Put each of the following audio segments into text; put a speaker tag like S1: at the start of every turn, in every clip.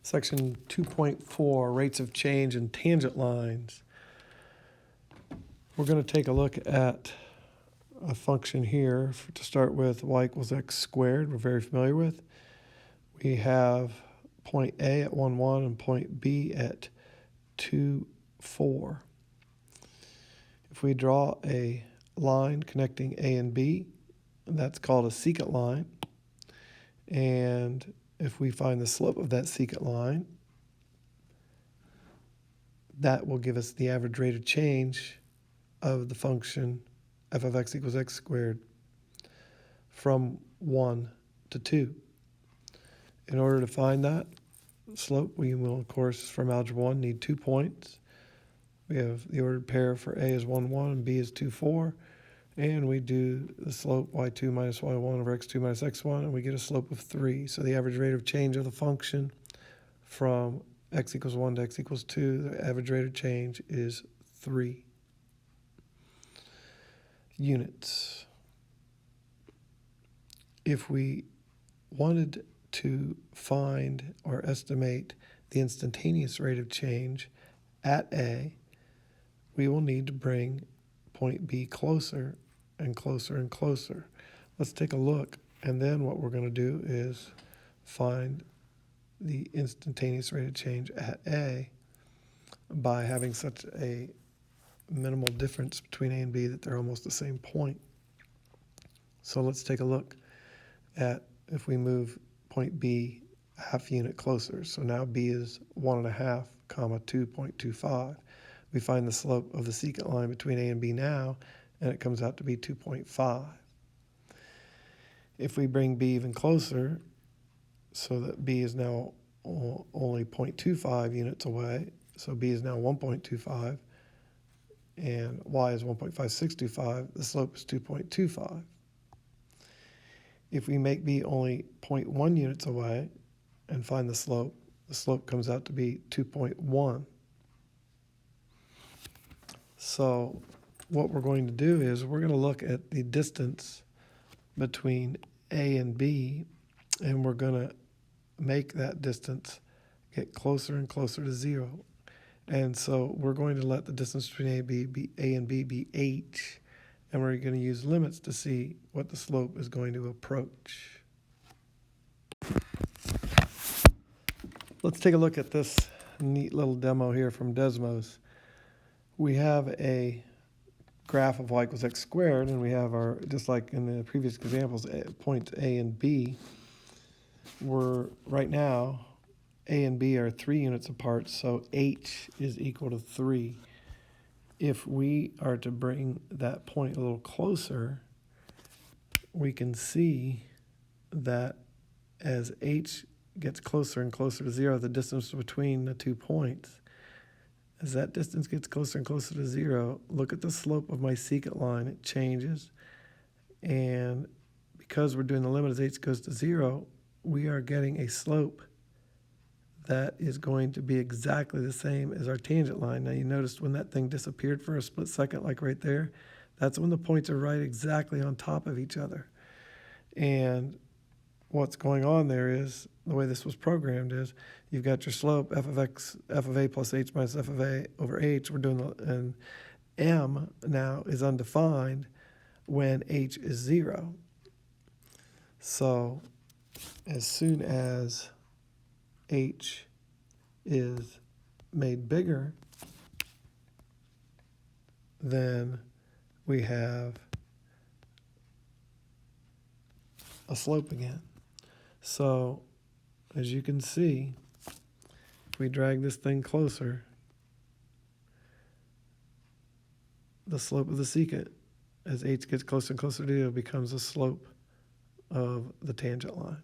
S1: Section 2.4, rates of change in tangent lines. We're going to take a look at a function here to start with, y equals x squared, we're very familiar with. We have point A at 1, 1 and point B at 2, 4. If we draw a line connecting A and B, that's called a secant line. And if we find the slope of that secant line, that will give us the average rate of change of the function f of x equals x squared from 1 to 2. In order to find that slope, we will, of course, from algebra 1, need 2 points. We have the ordered pair for A is 1, 1 and B is 2, 4. And we do the slope y2 minus y1 over x2 minus x1, and we get a slope of 3. So the average rate of change of the function from x equals 1 to x equals 2, the average rate of change is 3 units. If we wanted to find or estimate the instantaneous rate of change at A, we will need to bring point B closer and closer and closer. Let's take a look, and then what we're going to do is find the instantaneous rate of change at A by having such a minimal difference between A and B that they're almost the same point. So let's take a look at if we move point B a half unit closer. So now B is 1.5, 2.25. We find the slope of the secant line between A and B now, and it comes out to be 2.5. If we bring B even closer, so that B is now only 0.25 units away, so B is now 1.25, and Y is 1.5625, the slope is 2.25. If we make B only 0.1 units away and find the slope comes out to be 2.1. So what we're going to do is we're going to look at the distance between A and B, and we're going to make that distance get closer and closer to 0. And so we're going to let the distance between A and B be h, and we're going to use limits to see what the slope is going to approach. Let's take a look at this neat little demo here from Desmos. We have a graph of y equals x squared, and we have our, just like in the previous examples, points A and B. Right now, A and B are 3 units apart, so h is equal to 3. If we are to bring that point a little closer, we can see that as h gets closer and closer to 0, the distance between the 2 points, as that distance gets closer and closer to 0, look at the slope of my secant line. It changes. And because we're doing the limit as h goes to 0, we are getting a slope that is going to be exactly the same as our tangent line. Now you noticed when that thing disappeared for a split second, like right there, that's when the points are right exactly on top of each other. And what's going on there is, the way this was programmed is, you've got your slope, f of a plus h minus f of a over h. We're doing and m now is undefined when h is 0. So as soon as h is made bigger, then we have a slope again. So as you can see, if we drag this thing closer, the slope of the secant as h gets closer and closer to 0 becomes the slope of the tangent line.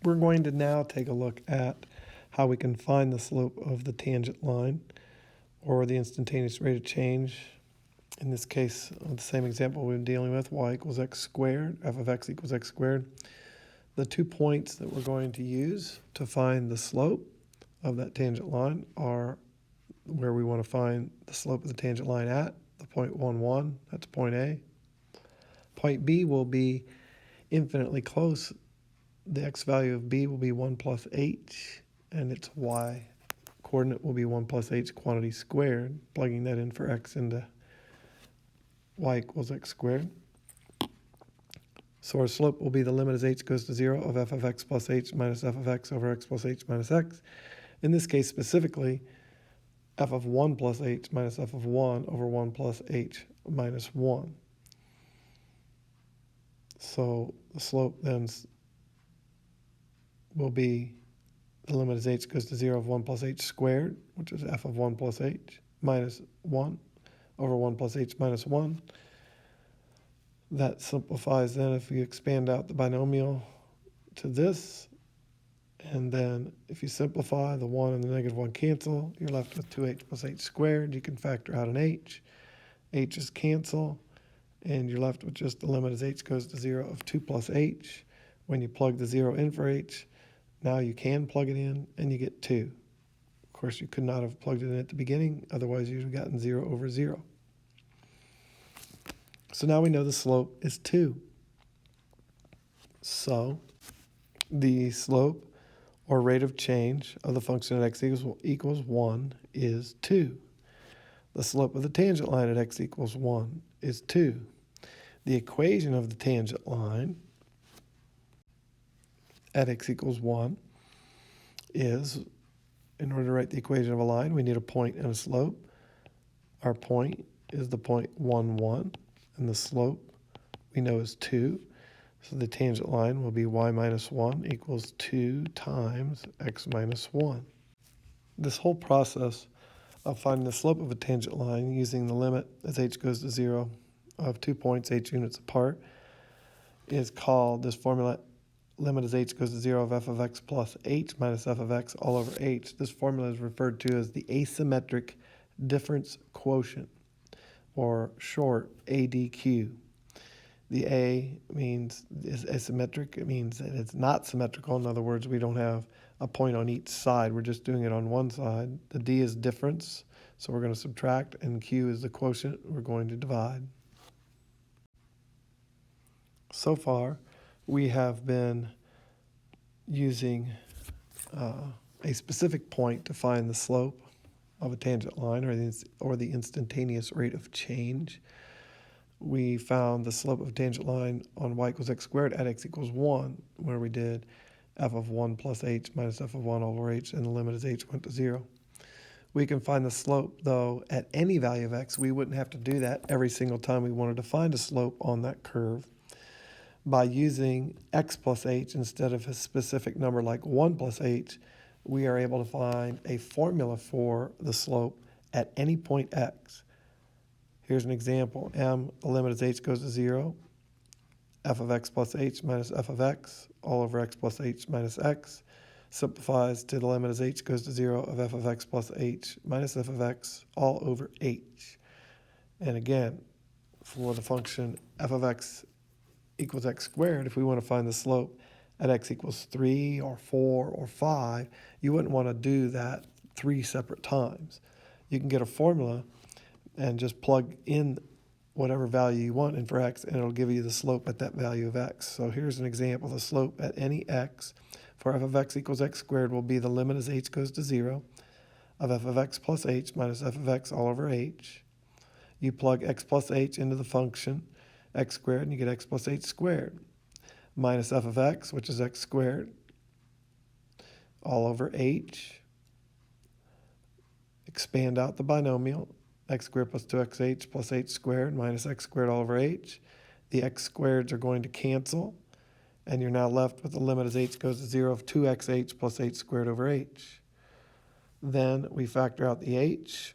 S1: We're going to now take a look at how we can find the slope of the tangent line, or the instantaneous rate of change. In this case, the same example we've been dealing with, y equals x squared, f of x equals x squared. The 2 points that we're going to use to find the slope of that tangent line are where we want to find the slope of the tangent line at, the point 1, 1, that's point A. Point B will be infinitely close the x value of b will be 1 plus h, and its y coordinate will be 1 plus h quantity squared, plugging that in for x into y equals x squared. So our slope will be the limit as h goes to 0 of f of x plus h minus f of x over x plus h minus x. In this case specifically, f of 1 plus h minus f of 1 over 1 plus h minus 1. So the slope then will be the limit as h goes to 0 of 1 plus h squared, which is f of 1 plus h, minus 1 over 1 plus h minus 1. That simplifies then if you expand out the binomial to this, and then if you simplify, the 1 and the negative 1 cancel, you're left with 2h plus h squared. You can factor out an h. H's cancel, and you're left with just the limit as h goes to 0 of 2 plus h. When you plug the 0 in for h, now you can plug it in, and you get 2. Of course, you could not have plugged it in at the beginning, otherwise you'd have gotten 0 over 0. So now we know the slope is 2. So the slope or rate of change of the function at x equals 1 is 2. The slope of the tangent line at x equals 1 is 2. The equation of the tangent line at x equals 1 is, in order to write the equation of a line, we need a point and a slope. Our point is the point 1, 1, and the slope we know is 2. So the tangent line will be y minus 1 equals 2 times x minus 1. This whole process of finding the slope of a tangent line using the limit as h goes to 0 of 2 points h units apart is called, this formula, limit as h goes to 0 of f of x plus h minus f of x all over h. This formula is referred to as the asymmetric difference quotient, or short ADQ. The A means is asymmetric. It means that it's not symmetrical. In other words, we don't have a point on each side. We're just doing it on one side. The D is difference, so we're going to subtract, and Q is the quotient. We're going to divide. So far, we have been using a specific point to find the slope of a tangent line, or the instantaneous rate of change. We found the slope of a tangent line on y equals x squared at x equals 1, where we did f of 1 plus h minus f of 1 over h, and the limit as h went to 0. We can find the slope, though, at any value of x. We wouldn't have to do that every single time we wanted to find a slope on that curve. By using x plus h instead of a specific number like 1 plus h, we are able to find a formula for the slope at any point x. Here's an example. The limit as h goes to 0, f of x plus h minus f of x all over x plus h minus x simplifies to the limit as h goes to 0 of f of x plus h minus f of x all over h. And again, for the function f of x equals x squared, if we want to find the slope at x equals 3 or 4 or 5, you wouldn't want to do that 3 separate times. You can get a formula and just plug in whatever value you want in for x, and it'll give you the slope at that value of x. So here's an example. The slope at any x for f of x equals x squared will be the limit as h goes to 0 of f of x plus h minus f of x all over h. You plug x plus h into the function x squared, and you get x plus h squared minus f of x, which is x squared, all over h. Expand out the binomial, x squared plus 2xh plus h squared minus x squared all over h. The x squareds are going to cancel, and you're now left with the limit as h goes to 0 of 2xh plus h squared over h. Then we factor out the h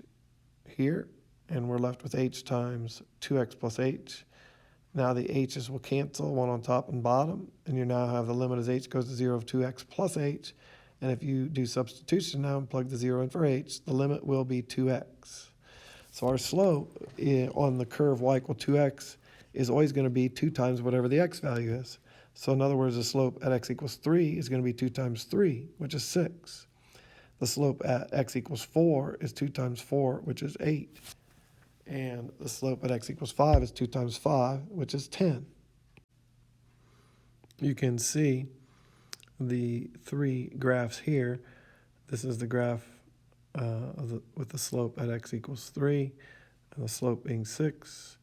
S1: here, and we're left with h times 2x plus h. Now the h's will cancel, one on top and bottom, and you now have the limit as h goes to 0 of 2x plus h. And if you do substitution now and plug the 0 in for h, the limit will be 2x. So our slope on the curve y equal 2x is always going to be 2 times whatever the x value is. So in other words, the slope at x equals 3 is going to be 2 times 3, which is 6. The slope at x equals 4 is 2 times 4, which is 8. And the slope at x equals 5 is 2 times 5, which is 10. You can see the three graphs here. This is the graph with the slope at x equals 3, and the slope being 6.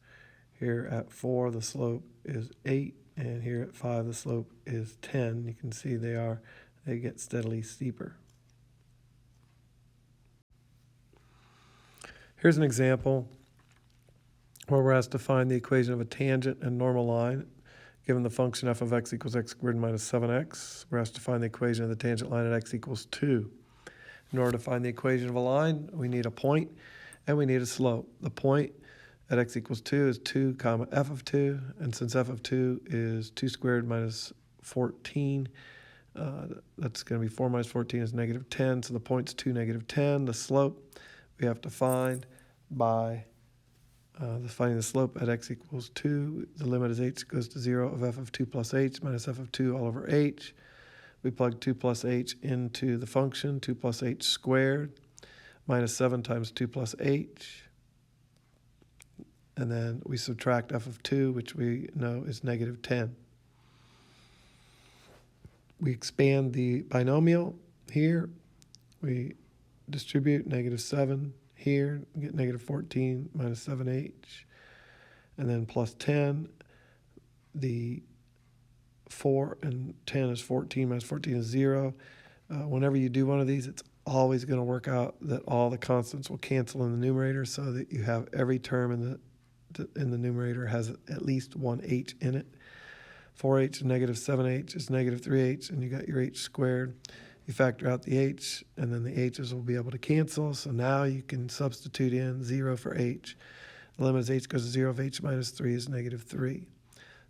S1: Here at 4, the slope is 8, and here at 5, the slope is 10. You can see they get steadily steeper. Here's an example where we're asked to find the equation of a tangent and normal line. Given the function f of x equals x squared minus 7x, we're asked to find the equation of the tangent line at x equals 2. In order to find the equation of a line, we need a point and we need a slope. The point at x equals 2 is 2 comma f of 2, and since f of 2 is 2 squared minus 14, that's going to be 4 minus 14 is negative 10, so the point's 2, negative 10. The slope we have to find by finding the slope at x equals 2. The limit as h goes to 0 of f of 2 plus h minus f of 2 all over h. We plug 2 plus h into the function, 2 plus h squared, minus 7 times 2 plus h. And then we subtract f of 2, which we know is negative 10. We expand the binomial here. We distribute negative 7 here, get negative 14 minus 7h, and then plus 10. The 4 and 10 is 14, minus 14 is 0. Whenever you do one of these, it's always going to work out that all the constants will cancel in the numerator, so that you have every term in the numerator has at least one h in it. 4h and negative 7h is negative 3h, and you got your h squared. You factor out the h, and then the h's will be able to cancel. So now you can substitute in 0 for h. The limit as h goes to 0 of h minus 3 is negative 3.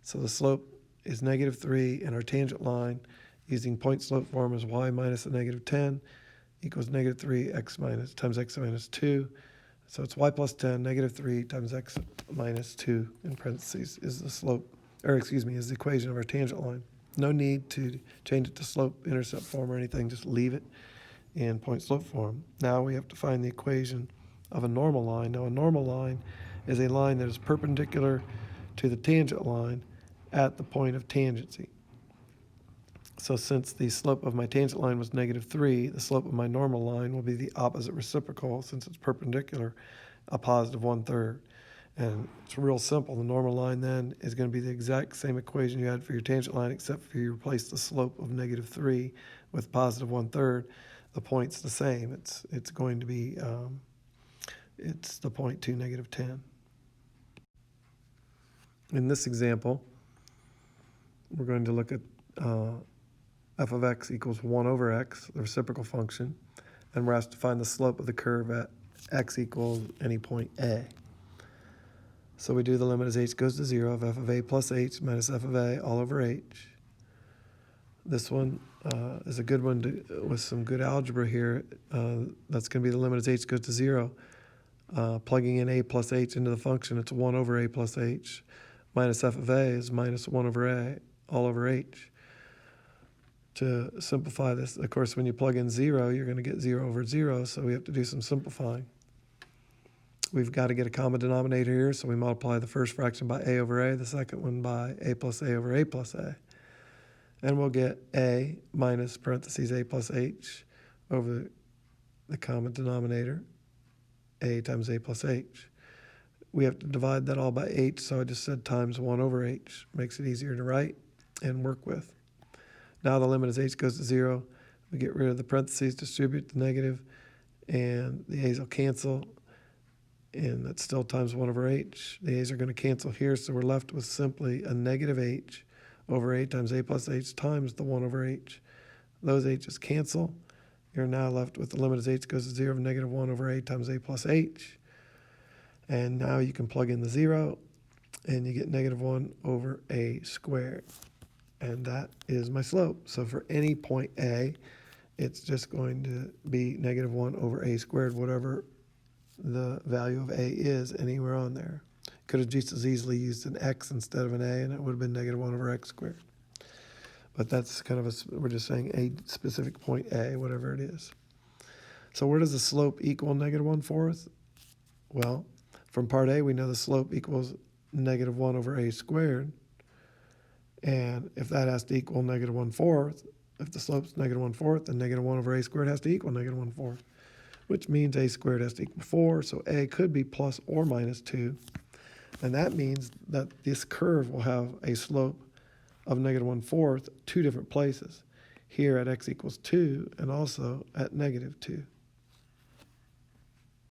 S1: So the slope is negative 3, and our tangent line, using point slope form, is y minus a negative 10 equals negative 3 x minus times x minus 2. So it's y plus 10, negative 3 times x minus 2 in parentheses is the slope, is the equation of our tangent line. No need to change it to slope intercept form or anything, just leave it in point slope form. Now we have to find the equation of a normal line. Now a normal line is a line that is perpendicular to the tangent line at the point of tangency. So since the slope of my tangent line was negative 3, the slope of my normal line will be the opposite reciprocal, since it's perpendicular, a positive 1/3. And it's real simple. The normal line then is going to be the exact same equation you had for your tangent line, except for you replace the slope of negative 3 with positive 1/3. The point's the same. It's going to be, it's the point 2, negative 10. In this example, we're going to look at f of x equals 1 over x, the reciprocal function, and we're asked to find the slope of the curve at x equals any point A. So we do the limit as h goes to 0 of f of a plus h minus f of a all over h. This one is a good one with some good algebra here. That's going to be the limit as h goes to 0. Plugging in a plus h into the function, it's 1 over a plus h. Minus f of a is minus 1 over a all over h. To simplify this, of course, when you plug in 0, you're going to get 0 over 0, so we have to do some simplifying. We've got to get a common denominator here, so we multiply the first fraction by a over a, the second one by a plus a over a plus a. And we'll get a minus parentheses a plus h over the common denominator, a times a plus h. We have to divide that all by h, so I just said times 1 over h. Makes it easier to write and work with. Now the limit as h goes to 0. We get rid of the parentheses, distribute the negative, and the a's will cancel. And that's still times 1 over h. The a's are going to cancel here, so we're left with simply a negative h over a times a plus h times the 1 over h. Those h's cancel. You're now left with the limit as h goes to 0 of negative 1 over a times a plus h. And now you can plug in the 0, and you get negative 1 over a squared. And that is my slope. So for any point A, it's just going to be negative 1 over a squared, whatever the value of a is anywhere on there. Could have just as easily used an x instead of an a, and it would have been negative 1 over x squared. But that's kind of we're just saying a specific point A, whatever it is. So where does the slope equal negative 1/4? Well, from part A, we know the slope equals negative 1 over a squared. And if that has to equal negative 1/4, If the slope's -1/4, then -1/a squared has to equal -1/4, which means a squared has to equal 4, so a could be plus or minus 2. And that means that this curve will have a slope of -1/4 two different places, here at x equals 2 and also at -2.